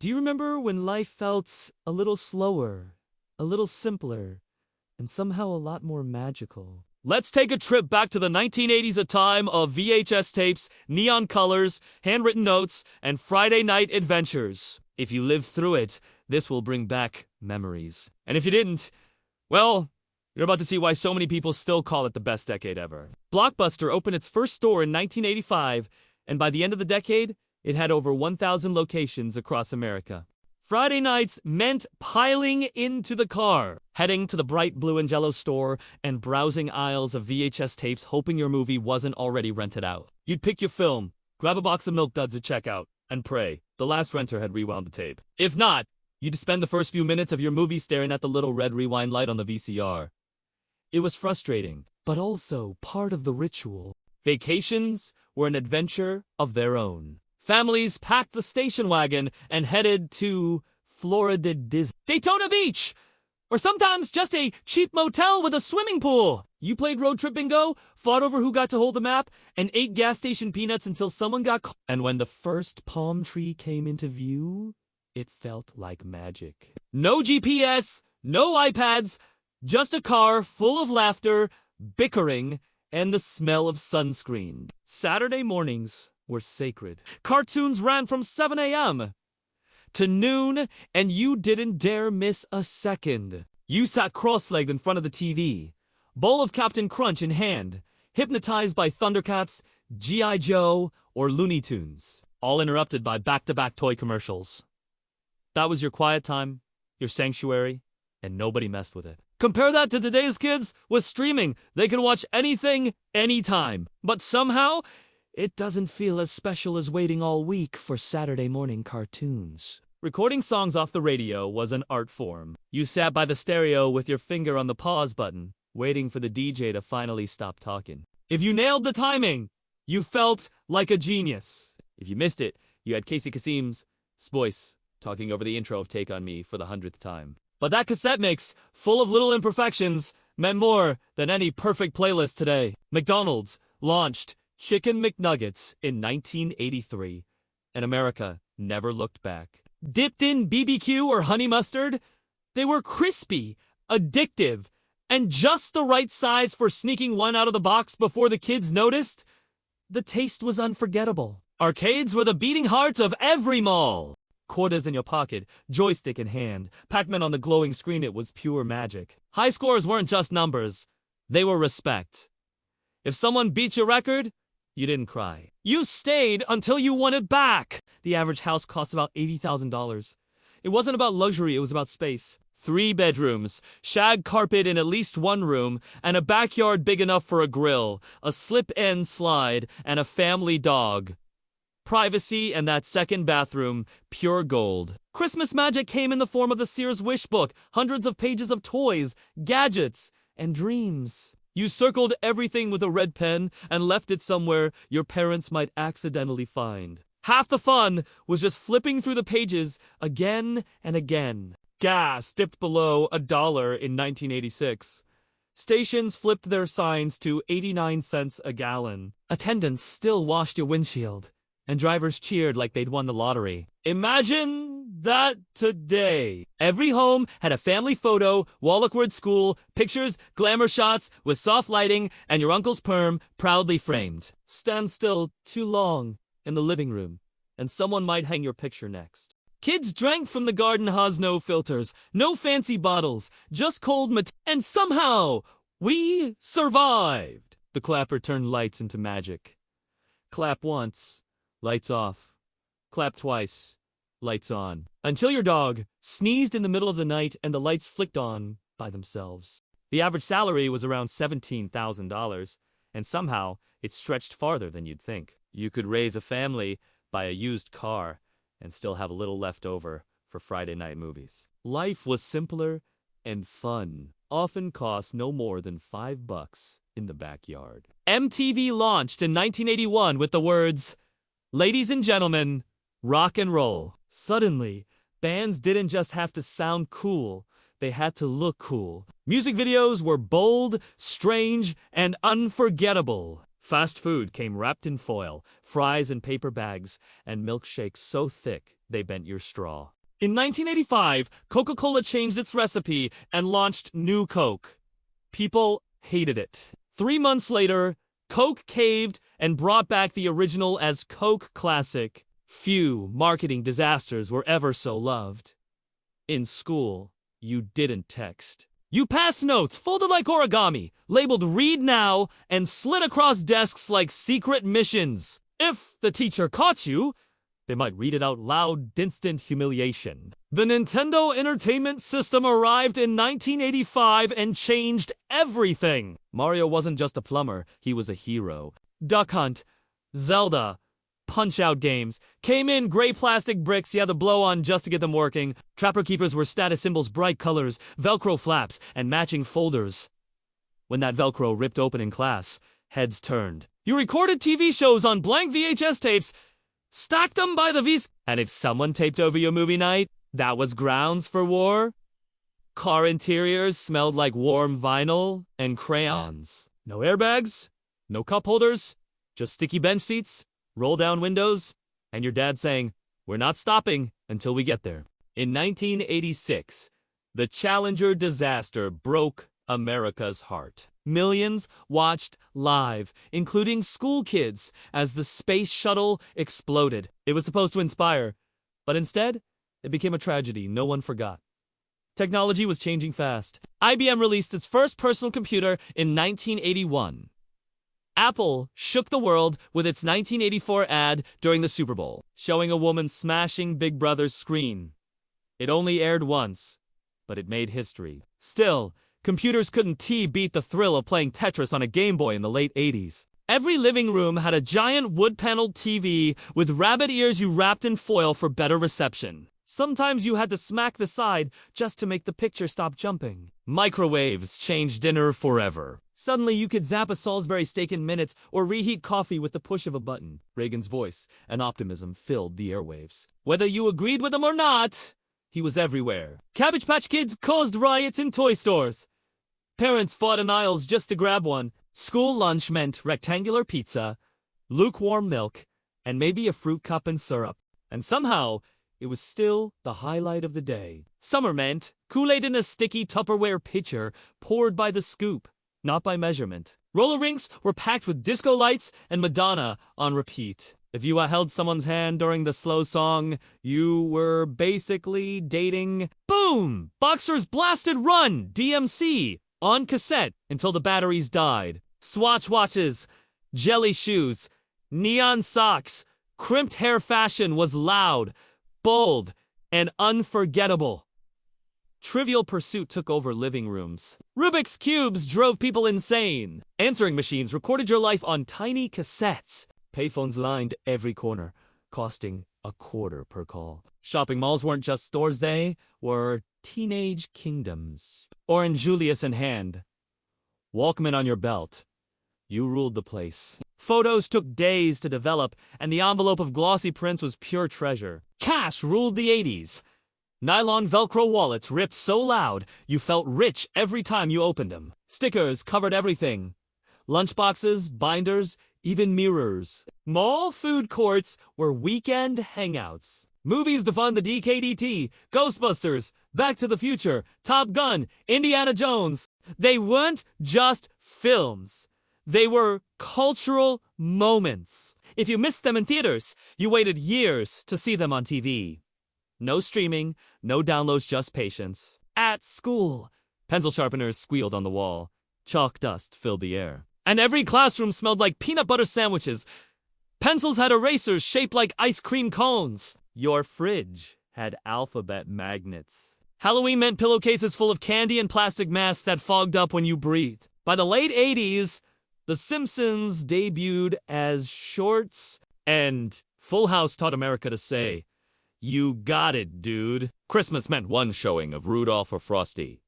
Do you remember when life felt a little slower, a little simpler, and somehow a lot more magical? Let's take a trip back to the 1980s, a time of VHS tapes, neon colors, handwritten notes, and Friday night adventures. If you lived through it, this will bring back memories. And if you didn't, well, you're about to see why so many people still call it the best decade ever. Blockbuster opened its first store in 1985, and by the end of the decade, it had over 1,000 locations across America. Friday nights meant piling into the car, heading to the bright blue and yellow store and browsing aisles of VHS tapes hoping your movie wasn't already rented out. You'd pick your film, grab a box of Milk Duds at checkout, and pray the last renter had rewound the tape. If not, you'd spend the first few minutes of your movie staring at the little red rewind light on the VCR. It was frustrating, but also part of the ritual. Vacations were an adventure of their own. Families packed the station wagon and headed to Florida Disney, Daytona Beach, or sometimes just a cheap motel with a swimming pool. You played road trip bingo, fought over who got to hold the map, and ate gas station peanuts until someone got caught. And when the first palm tree came into view, it felt like magic. No GPS, no iPads, just a car full of laughter, bickering, and the smell of sunscreen. Saturday mornings were sacred. Cartoons ran from 7 a.m. to noon, and you didn't dare miss a second. You sat cross-legged in front of the TV, bowl of Captain Crunch in hand, hypnotized by Thundercats, G.I. Joe, or Looney Tunes, all interrupted by back-to-back toy commercials. That was your quiet time, your sanctuary, and nobody messed with it. Compare that to today's kids with streaming. They can watch anything, anytime. But somehow, it doesn't feel as special as waiting all week for Saturday morning cartoons. Recording songs off the radio was an art form. You sat by the stereo with your finger on the pause button, waiting for the DJ to finally stop talking. If you nailed the timing, you felt like a genius. If you missed it, you had Casey Kasim's voice talking over the intro of Take On Me for the 100th time. But that cassette mix, full of little imperfections, meant more than any perfect playlist today. McDonald's launched Chicken McNuggets in 1983, and America never looked back. Dipped in BBQ or honey mustard, they were crispy, addictive, and just the right size for sneaking one out of the box before the kids noticed. The taste was unforgettable. Arcades were the beating hearts of every mall. Quarters in your pocket, joystick in hand, Pac-Man on the glowing screen, it was pure magic. High scores weren't just numbers, they were respect. If someone beat your record, you didn't cry. You stayed until you won it back. The average house cost about $80,000. It wasn't about luxury, it was about space. 3 bedrooms, shag carpet in at least one room, and a backyard big enough for a grill, a slip-end slide, and a family dog. Privacy and that second bathroom, pure gold. Christmas magic came in the form of the Sears Wish Book, hundreds of pages of toys, gadgets, and dreams. You circled everything with a red pen and left it somewhere your parents might accidentally find. Half the fun was just flipping through the pages again and again. Gas dipped below $1 in 1986. Stations flipped their signs to 89 cents a gallon. Attendants still washed your windshield, and drivers cheered like they'd won the lottery. Imagine that today. Every home had a family photo, wall-awkward school, pictures, glamour shots with soft lighting, and your uncle's perm proudly framed. Stand still too long in the living room, and someone might hang your picture next. Kids drank from the garden hose, no filters, no fancy bottles, just cold and somehow we survived. The clapper turned lights into magic. Clap once, lights off. Clap twice, lights on. Until your dog sneezed in the middle of the night and the lights flicked on by themselves. The average salary was around $17,000, and somehow it stretched farther than you'd think. You could raise a family, buy a used car, and still have a little left over for Friday night movies. Life was simpler and fun. Often cost no more than $5 in the backyard. MTV launched in 1981 with the words, "Ladies and gentlemen, rock and roll." Suddenly, bands didn't just have to sound cool, they had to look cool. Music videos were bold, strange, and unforgettable. Fast food came wrapped in foil, fries in paper bags, and milkshakes so thick they bent your straw. In 1985, Coca-Cola changed its recipe and launched New Coke. People hated it. 3 months later, Coke caved and brought back the original as Coke Classic. Few marketing disasters were ever so loved. In school, you didn't text. You passed notes folded like origami, labeled Read Now, and slid across desks like secret missions. If the teacher caught you, they might read it out loud, instant humiliation. The Nintendo Entertainment System arrived in 1985 and changed everything. Mario wasn't just a plumber, he was a hero. Duck Hunt, Zelda, Punch-Out games came in gray plastic bricks you had to blow on just to get them working. Trapper Keepers were status symbols, bright colors, Velcro flaps, and matching folders. When that Velcro ripped open in class, heads turned. You recorded TV shows on blank VHS tapes, stacked them by the V's, and if someone taped over your movie night, that was grounds for war. Car interiors smelled like warm vinyl and crayons. No airbags, no cup holders, just sticky bench seats, roll-down windows, and your dad saying, "We're not stopping until we get there." In 1986, the Challenger disaster broke America's heart. Millions watched live, including school kids, as the space shuttle exploded. It was supposed to inspire, but instead, it became a tragedy no one forgot. Technology was changing fast. IBM released its first personal computer in 1981. Apple shook the world with its 1984 ad during the Super Bowl, showing a woman smashing Big Brother's screen. It only aired once, but it made history. Still, computers couldn't beat the thrill of playing Tetris on a Game Boy in the late 80s. Every living room had a giant wood-paneled TV with rabbit ears you wrapped in foil for better reception. Sometimes you had to smack the side just to make the picture stop jumping. Microwaves changed dinner forever. Suddenly you could zap a Salisbury steak in minutes or reheat coffee with the push of a button. Reagan's voice and optimism filled the airwaves. Whether you agreed with him or not, he was everywhere. Cabbage Patch Kids caused riots in toy stores. Parents fought in aisles just to grab one. School lunch meant rectangular pizza, lukewarm milk, and maybe a fruit cup and syrup. And somehow, it was still the highlight of the day. Summer meant Kool-Aid in a sticky Tupperware pitcher poured by the scoop, not by measurement. Roller rinks were packed with disco lights and Madonna on repeat. If you held someone's hand during the slow song, you were basically dating. Boom! Boxers blasted Run, DMC, on cassette until the batteries died. Swatch watches, jelly shoes, neon socks, crimped hair fashion was loud, bold, and unforgettable. Trivial Pursuit took over living rooms. Rubik's Cubes drove people insane. Answering machines recorded your life on tiny cassettes. Payphones lined every corner, costing $0.25 per call. Shopping malls weren't just stores, they were teenage kingdoms. Orange Julius in hand, Walkman on your belt. You ruled the place. Photos took days to develop, and the envelope of glossy prints was pure treasure. Cash ruled the 80s. Nylon Velcro wallets ripped so loud, you felt rich every time you opened them. Stickers covered everything. Lunchboxes, binders, even mirrors. Mall food courts were weekend hangouts. Movies defined the DKDT, Ghostbusters, Back to the Future, Top Gun, Indiana Jones. They weren't just films. They were cultural moments. If you missed them in theaters, you waited years to see them on TV. No streaming, no downloads, just patience. At school, pencil sharpeners squealed on the wall. Chalk dust filled the air. And every classroom smelled like peanut butter sandwiches. Pencils had erasers shaped like ice cream cones. Your fridge had alphabet magnets. Halloween meant pillowcases full of candy and plastic masks that fogged up when you breathed. By the late 80s, The Simpsons debuted as shorts, and Full House taught America to say, "You got it, dude." Christmas meant one showing of Rudolph or Frosty.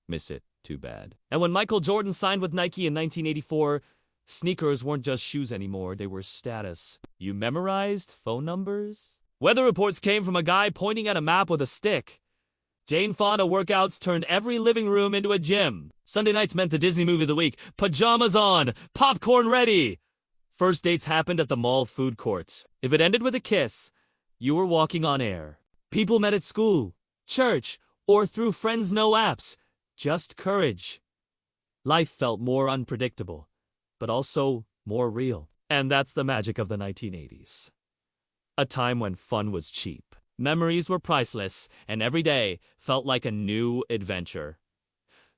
Miss it, too bad. And when Michael Jordan signed with Nike in 1984, sneakers weren't just shoes anymore, they were status. You memorized phone numbers? Weather reports came from a guy pointing at a map with a stick. Jane Fonda workouts turned every living room into a gym. Sunday nights meant the Disney movie of the week. Pajamas on, popcorn ready. First dates happened at the mall food court. If it ended with a kiss, you were walking on air. People met at school, church, or through friends' no apps. Just courage. Life felt more unpredictable, but also more real. And that's the magic of the 1980s. A time when fun was cheap. Memories were priceless, and every day felt like a new adventure.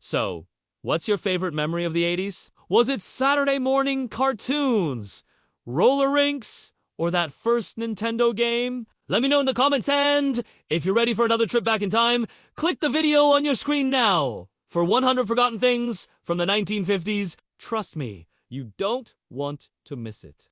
So, what's your favorite memory of the 80s? Was it Saturday morning cartoons, roller rinks, or that first Nintendo game? Let me know in the comments, and if you're ready for another trip back in time, click the video on your screen now for 100 forgotten things from the 1950s. Trust me, you don't want to miss it.